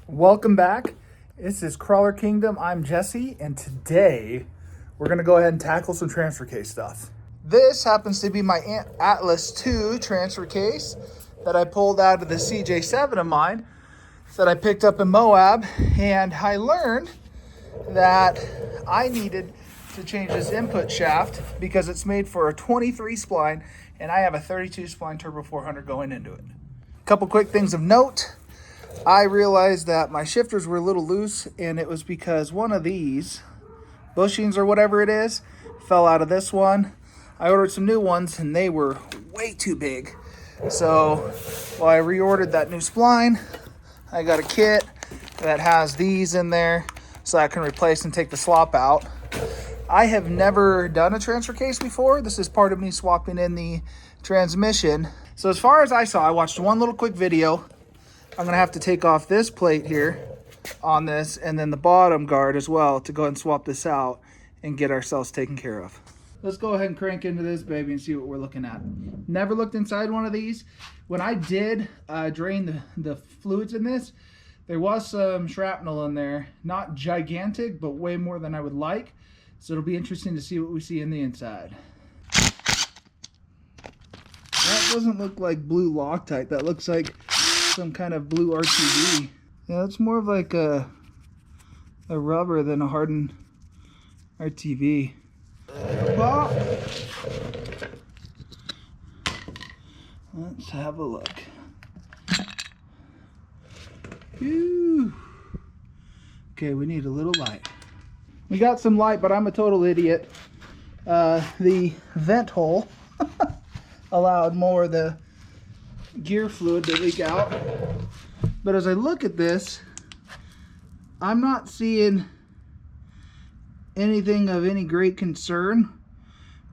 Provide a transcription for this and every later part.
Welcome back. This is Krawler Kingdom. I'm Jesse, and today we're going to go ahead and tackle some transfer case stuff. This happens to be my Atlas 2 transfer case that I pulled out of the CJ7 of mine that I picked up in Moab, and I learned that I needed to change this input shaft because it's made for a 23 spline, and I have a 32 spline Turbo 400 going into it. A couple quick things of note. I realized that my shifters were a little loose, and it was because one of these bushings or whatever it is fell out of this one. I ordered some new ones and they were way too big. So while I reordered that new spline, I got a kit that has these in there so I can replace and take the slop out. I have never done a transfer case before. This is part of me swapping in the transmission. So as far as I saw, I watched one little quick video. I'm going to have to take off this plate here on this and then the bottom guard as well to go ahead and swap this out and get ourselves taken care of. Let's go ahead and crank into this baby and see what we're looking at. Never looked inside one of these. When I did drain the fluids in this, there was some shrapnel in there. Not gigantic, but way more than I would like. So it'll be interesting to see what we see in the inside. That doesn't look like blue Loctite. That looks like some kind of blue RTV. Yeah, it's more of like a rubber than a hardened RTV. Pop. Let's have a look. Whew. Okay, we need a little light. We got some light, but I'm a total idiot. The vent hole allowed more of the gear fluid to leak out. But as I look at this, I'm not seeing anything of any great concern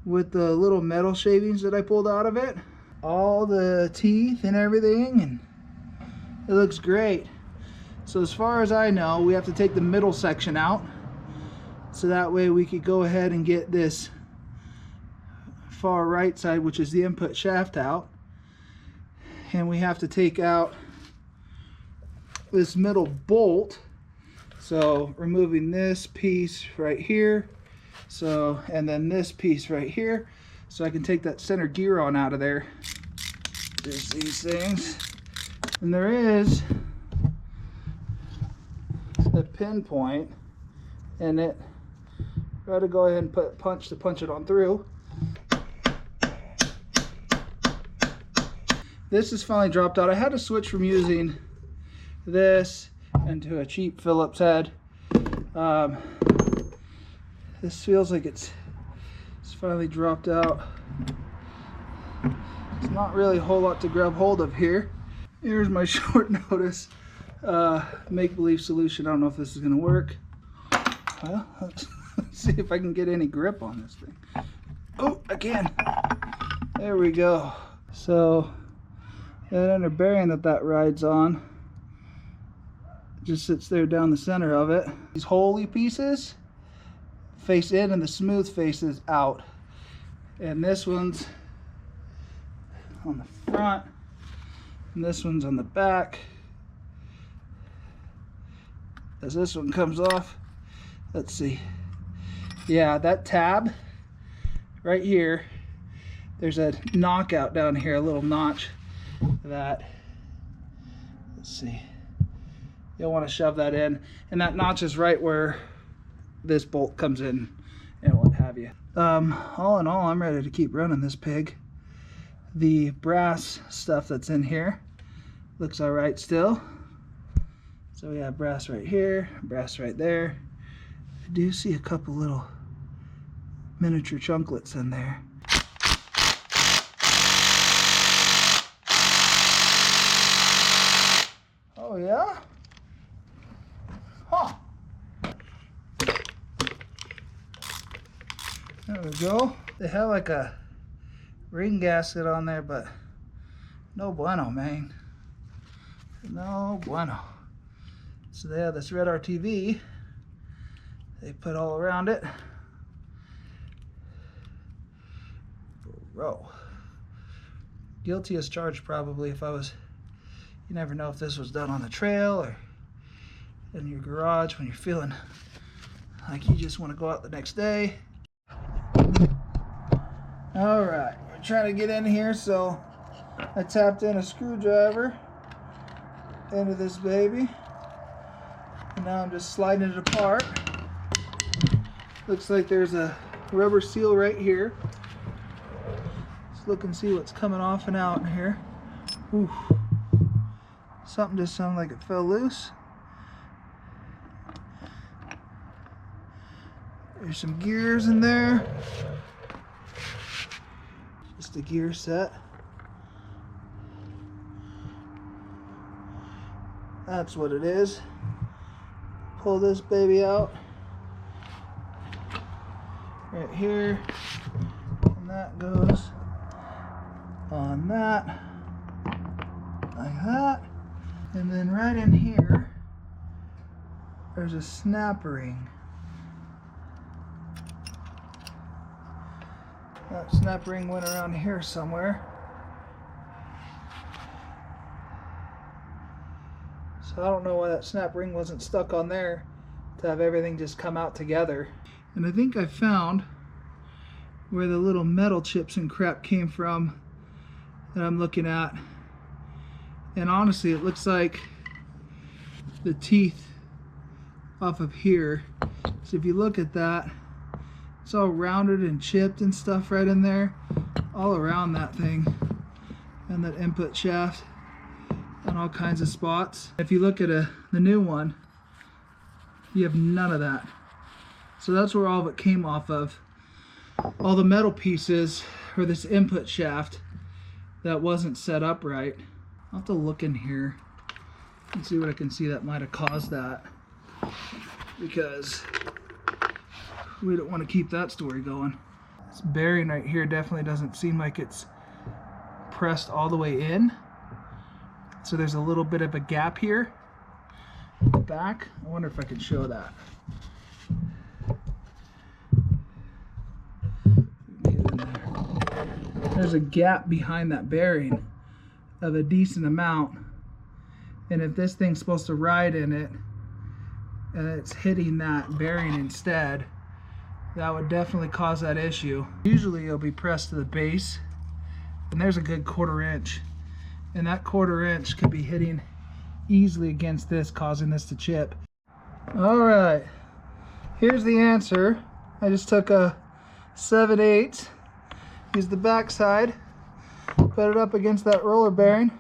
with the little metal shavings that I pulled out of it. All the teeth and everything, and it looks great. So as far as I know, we have to take the middle section out so that way we could go ahead and get this far right side, which is the input shaft, out. And we have to take out this middle bolt. So removing this piece right here, and then this piece right here, so I can take that center gear on out of there. There's these things, and there is a pinpoint in it. Try to go ahead and punch it on through. This is finally dropped out. I had to switch from using this into a cheap Phillips head. This feels like it's finally dropped out. It's not really a whole lot to grab hold of here. Here's my short notice make-believe solution. I don't know if this is going to work. Well, let's see if I can get any grip on this thing. Oh, I can. There we go. So that inner bearing that rides on just sits there down the center of it. These holy pieces face in and the smooth faces out. And this one's on the front and this one's on the back. As this one comes off, let's see. Yeah, that tab right here, there's a knockout down here, a little notch that, let's see, you'll want to shove that in, and that notch is right where this bolt comes in and what have you. All in all, I'm ready to keep running this pig. The brass stuff that's in here looks all right still. So we have brass right here, brass right there. I do see a couple little miniature chunklets in there. Oh yeah? Huh. There we go. They have like a ring gasket on there, but no bueno, man. No bueno. So they have this red RTV they put all around it. Bro. Guilty as charged probably if I was, you never know if this was done on the trail or in your garage when you're feeling like you just want to go out the next day. All right, we're trying to get in here, so I tapped in a screwdriver into this baby, and now I'm just sliding it apart. Looks like there's a rubber seal right here. Let's look and see what's coming off and out in here. Ooh. Something just sounded like it fell loose. There's some gears in there. Just a gear set. That's what it is. Pull this baby out. Right here. And that goes on that. Like that. And then right in here, there's a snap ring. That snap ring went around here somewhere. So I don't know why that snap ring wasn't stuck on there to have everything just come out together. And I think I found where the little metal chips and crap came from that I'm looking at. And honestly, it looks like the teeth off of here. So if you look at that, it's all rounded and chipped and stuff right in there, all around that thing, and that input shaft, and all kinds of spots. If you look at the new one, you have none of that. So that's where all of it came off of. All the metal pieces or this input shaft that wasn't set up right. I'll have to look in here and see what I can see that might have caused that, because we don't want to keep that story going. This bearing right here definitely doesn't seem like it's pressed all the way in. So there's a little bit of a gap here at the back. I wonder if I can show that. There's a gap behind that bearing of a decent amount, and if this thing's supposed to ride in it and it's hitting that bearing instead, that would definitely cause that issue. Usually it'll be pressed to the base, and there's a good 1/4 inch, and that 1/4 inch could be hitting easily against this, causing this to chip. All right, here's the answer. I just took a 7/8, used the back side, put it up against that roller bearing,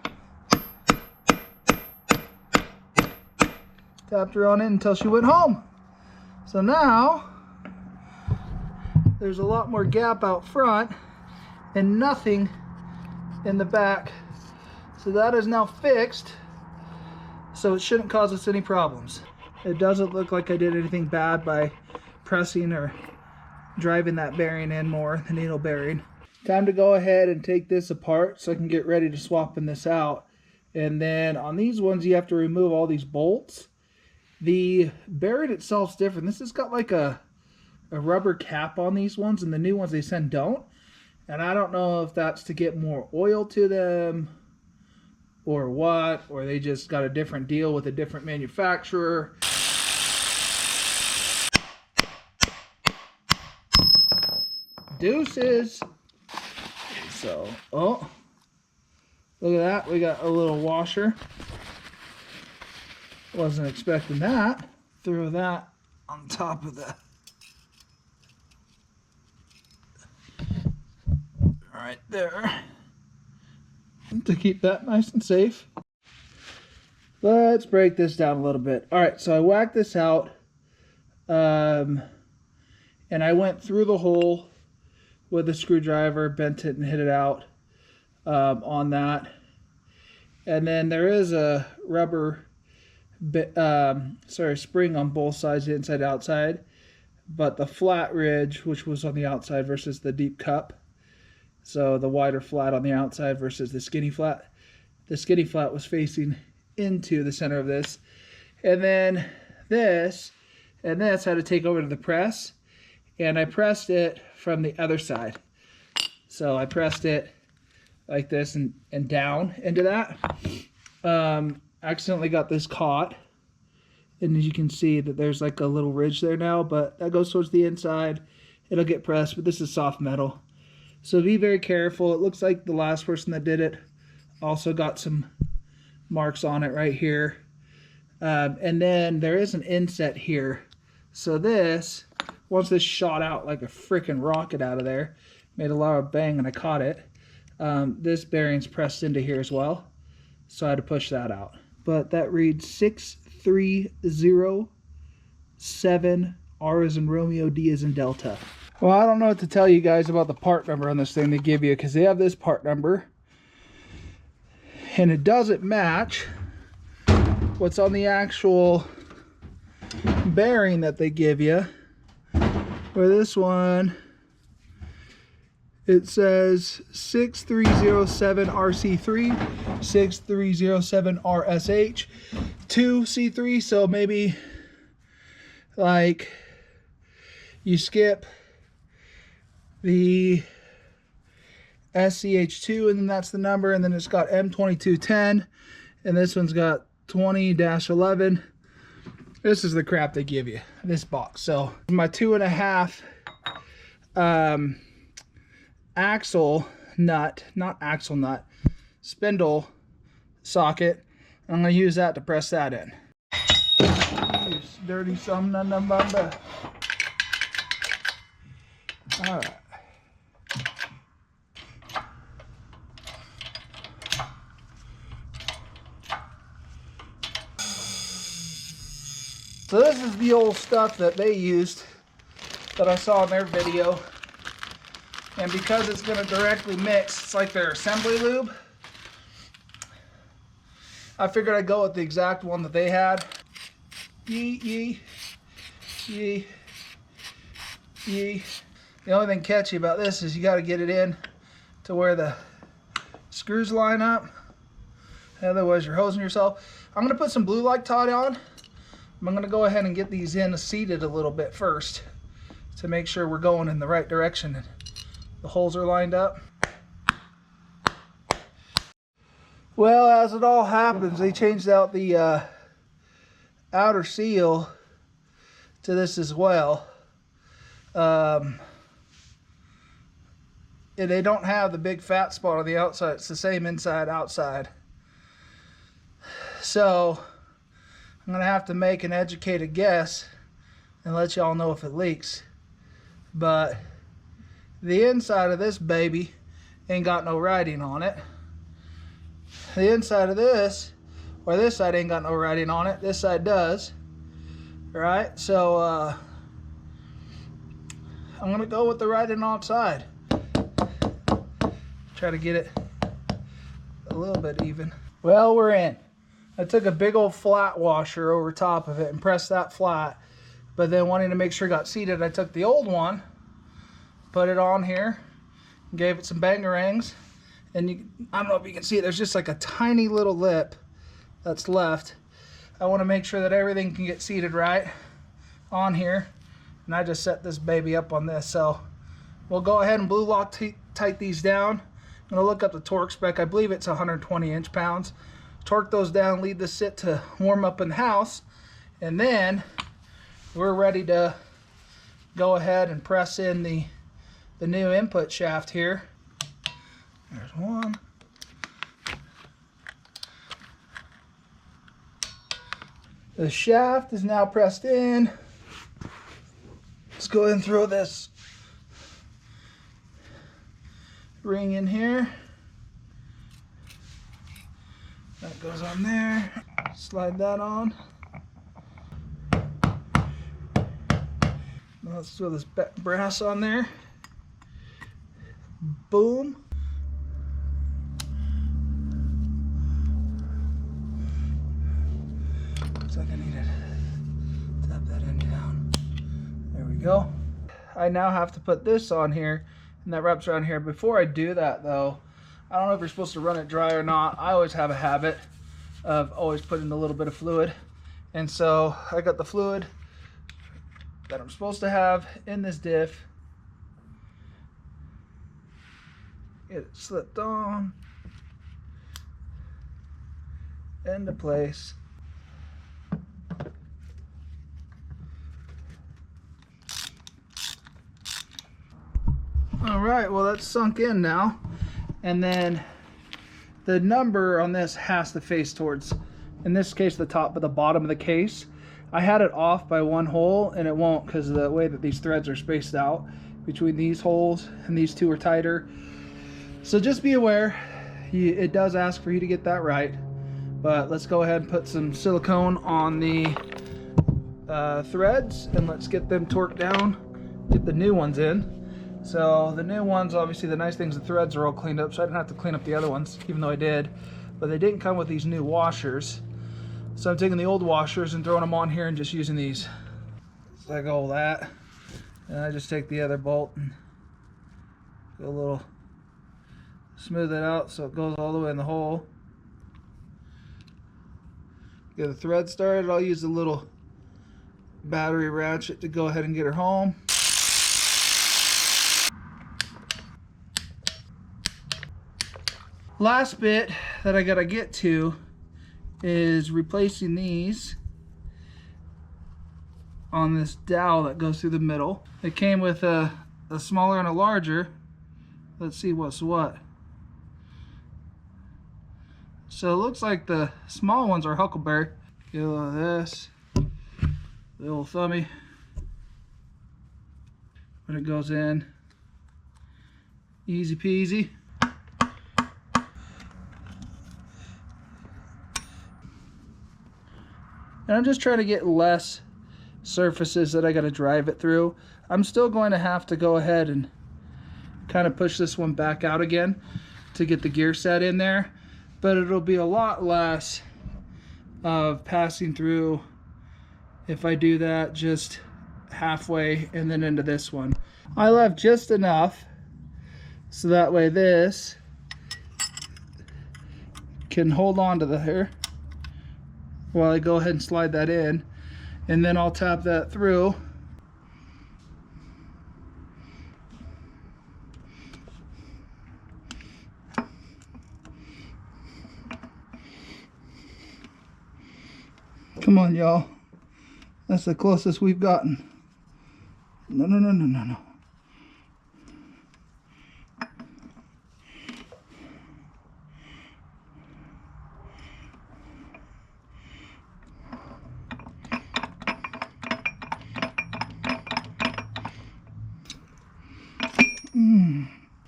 tapped her on it until she went home. So now there's a lot more gap out front and nothing in the back. So that is now fixed, so it shouldn't cause us any problems. It doesn't look like I did anything bad by pressing or driving that bearing in more, the needle bearing. Time to go ahead and take this apart so I can get ready to swapping this out. And then on these ones, you have to remove all these bolts. The bearing itself's different. This has got like a rubber cap on these ones, and the new ones they send don't. And I don't know if that's to get more oil to them or what, or they just got a different deal with a different manufacturer. Deuces. So, oh, look at that. We got a little washer. Wasn't expecting that. Throw that on top of the right there to keep that nice and safe. Let's break this down a little bit. All right, so I whacked this out, and I went through the hole with a screwdriver, bent it and hit it out on that. And then there is a rubber spring on both sides, inside and outside, but the flat ridge, which was on the outside versus the deep cup, so the wider flat on the outside versus the skinny flat was facing into the center of this. And then this and this had to take over to the press, and I pressed it from the other side. So I pressed it like this and down into that. Accidentally got this caught And as you can see that there's like a little ridge there now, but that goes towards the inside. It'll get pressed, but this is soft metal. So be very careful. It looks like the last person that did it also got some marks on it right here. And then there is an inset here. So this, once this shot out like a freaking rocket out of there, made a lot of bang and I caught it. This bearing's pressed into here as well. So I had to push that out. But that reads 6307, R as in Romeo, D as in Delta. Well, I don't know what to tell you guys about the part number on this thing they give you, because they have this part number and it doesn't match what's on the actual bearing that they give you. For this one, it says 6307 RC3, 6307 RSH, 2C3, so maybe like you skip the SCH2 and then that's the number, and then it's got M2210 and this one's got 20-11. This is the crap they give you, this box. So my 2.5 axle nut, not axle nut, spindle socket. I'm going to use that to press that in. You dirty some bumba. All right. So this is the old stuff that they used that I saw in their video. And because it's going to directly mix, it's like their assembly lube. I figured I'd go with the exact one that they had. Yee, yee, yee, yee. The only thing catchy about this is you got to get it in to where the screws line up. Otherwise you're hosing yourself. I'm going to put some blue light Tod on. I'm going to go ahead and get these in seated a little bit first to make sure we're going in the right direction and the holes are lined up. Well, as it all happens, they changed out the outer seal to this as well. And they don't have the big fat spot on the outside. It's the same inside outside. So I'm going to have to make an educated guess and let y'all know if it leaks. But the inside of this baby ain't got no writing on it. The inside of this, or this side ain't got no writing on it. This side does. Right? So I'm going to go with the writing outside. Try to get it a little bit even. Well, we're in. I took a big old flat washer over top of it and pressed that flat, but then wanting to make sure it got seated, I took the old one, put it on here, gave it some bangerangs, and I don't know if you can see it, there's just like a tiny little lip that's left. I want to make sure that everything can get seated right on here, and I just set this baby up on this. So we'll go ahead and blue lock tight these down. I'm going to look up the torque spec. I believe it's 120 inch-pounds. Torque those down, leave this sit to warm up in the house, and then we're ready to go ahead and press in the new input shaft here. There's one. The shaft is now pressed in. Let's go ahead and throw this ring in here. That goes on there. Slide that on. Now let's throw this brass on there. Boom. Looks like I need to tap that end down. There we go. I now have to put this on here, and that wraps around here. Before I do that though, I don't know if you're supposed to run it dry or not. I always have a habit of always putting a little bit of fluid. And so I got the fluid that I'm supposed to have in this diff. Get it slipped on into place. All right, well that's sunk in now. And then the number on this has to face towards, in this case, the top, but the bottom of the case. I had it off by 1 hole and it won't because of the way that these threads are spaced out between these holes, and these two are tighter. So just be aware, it does ask for you to get that right. But let's go ahead and put some silicone on the threads and let's get them torqued down, get the new ones in. So the new ones, obviously the nice things, the threads are all cleaned up, so I didn't have to clean up the other ones, even though I did. But they didn't come with these new washers. So I'm taking the old washers and throwing them on here and just using these. So I go that. And I just take the other bolt and go a little, smooth it out so it goes all the way in the hole. Get the thread started. I'll use a little battery ratchet to go ahead and get her home. Last bit that I gotta get to is replacing these on this dowel that goes through the middle. It came with a smaller and a larger. Let's see what's what. So it looks like the small ones are Huckleberry. Get a little of this, the old thummy. When it goes in, easy peasy. And I'm just trying to get less surfaces that I got to drive it through. I'm still going to have to go ahead and kind of push this one back out again to get the gear set in there, but it'll be a lot less of passing through if I do that just halfway and then into this one. I left just enough so that way this can hold on to the hair while I go ahead and slide that in, and then I'll tap that through. Come on, y'all. That's the closest we've gotten. No, no, no, no, no, no.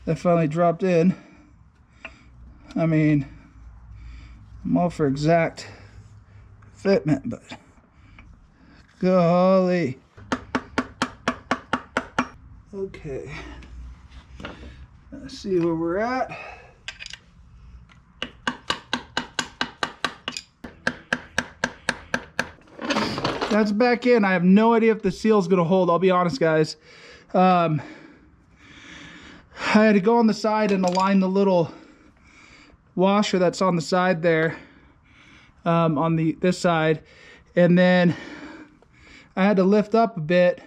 That finally dropped in. I mean, I'm all for exact fitment, but golly. Okay, let's see where we're at. That's back in. I have no idea if the seal's gonna hold, I'll be honest, guys. I had to go on the side and align the little washer that's on the side there, on this side, and then I had to lift up a bit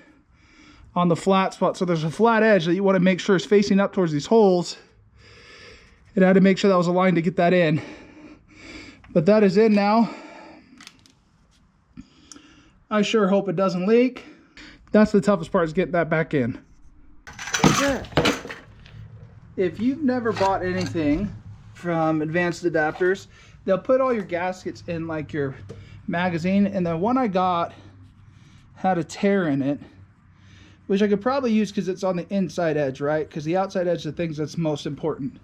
on the flat spot. So there's a flat edge that you want to make sure is facing up towards these holes, and I had to make sure that was aligned to get that in. But that is in now. I sure hope it doesn't leak. That's the toughest part, is getting that back in. Yeah. If you've never bought anything from Advanced Adapters, they'll put all your gaskets in like your magazine, and the one I got had a tear in it, which I could probably use because it's on the inside edge, right? Because the outside edge is the things that's most important.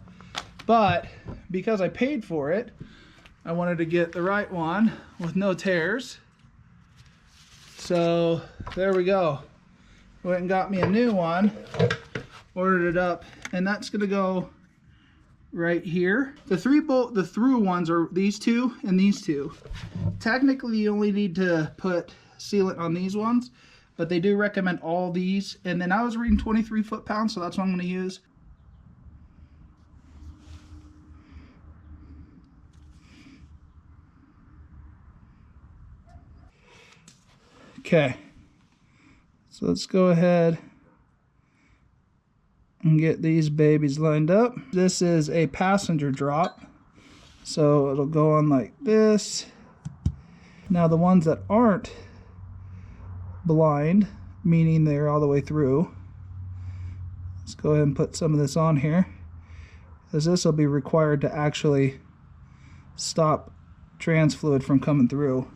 But because I paid for it, I wanted to get the right one with no tears. So there we go. Went and got me a new one, ordered it up, and that's gonna go right here. The through ones are these two and these two. Technically you only need to put sealant on these ones, but they do recommend all these. And then I was reading 23 foot-pounds, so that's what I'm gonna use. Okay, so let's go ahead and get these babies lined up. This is a passenger drop, so it'll go on like this. Now the ones that aren't blind, meaning they're all the way through, Let's go ahead and put some of this on here, as this will be required to actually stop trans fluid from coming through.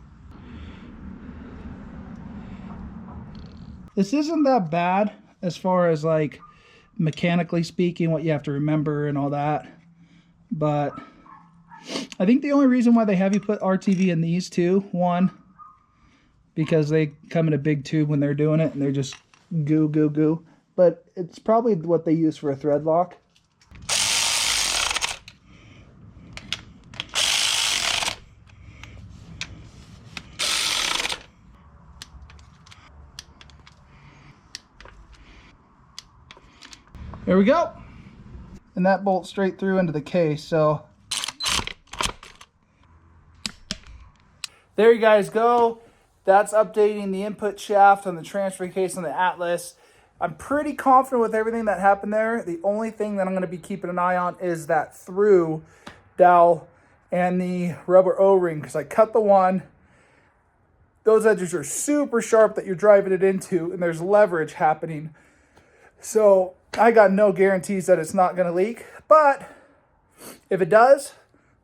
This isn't that bad as far as like mechanically speaking, what you have to remember and all that, but I think the only reason why they have you put RTV in these two, one, because they come in a big tube when they're doing it and they're just goo, but it's probably what they use for a thread lock. There we go. And that bolts straight through into the case. So there you guys go. That's updating the input shaft on the transfer case on the Atlas. I'm pretty confident with everything that happened there. The only thing that I'm going to be keeping an eye on is that through dowel and the rubber O-ring, because I cut the one. Those edges are super sharp that you're driving it into, and there's leverage happening. So I got no guarantees that it's not going to leak, but if it does,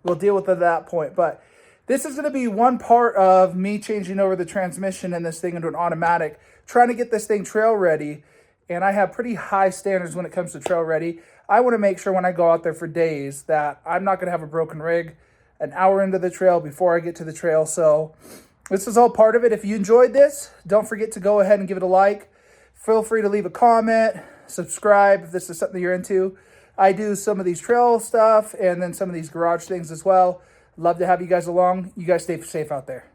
we'll deal with it at that point. But this is going to be one part of me changing over the transmission and this thing into an automatic, trying to get this thing trail ready. And I have pretty high standards when it comes to trail ready. I want to make sure when I go out there for days that I'm not going to have a broken rig an hour into the trail before I get to the trail. So this is all part of it. If you enjoyed this, don't forget to go ahead and give it a like. Feel free to leave a comment, subscribe if this is something you're into. I do some of these trail stuff and then some of these garage things as well. Love to have you guys along. You guys stay safe out there.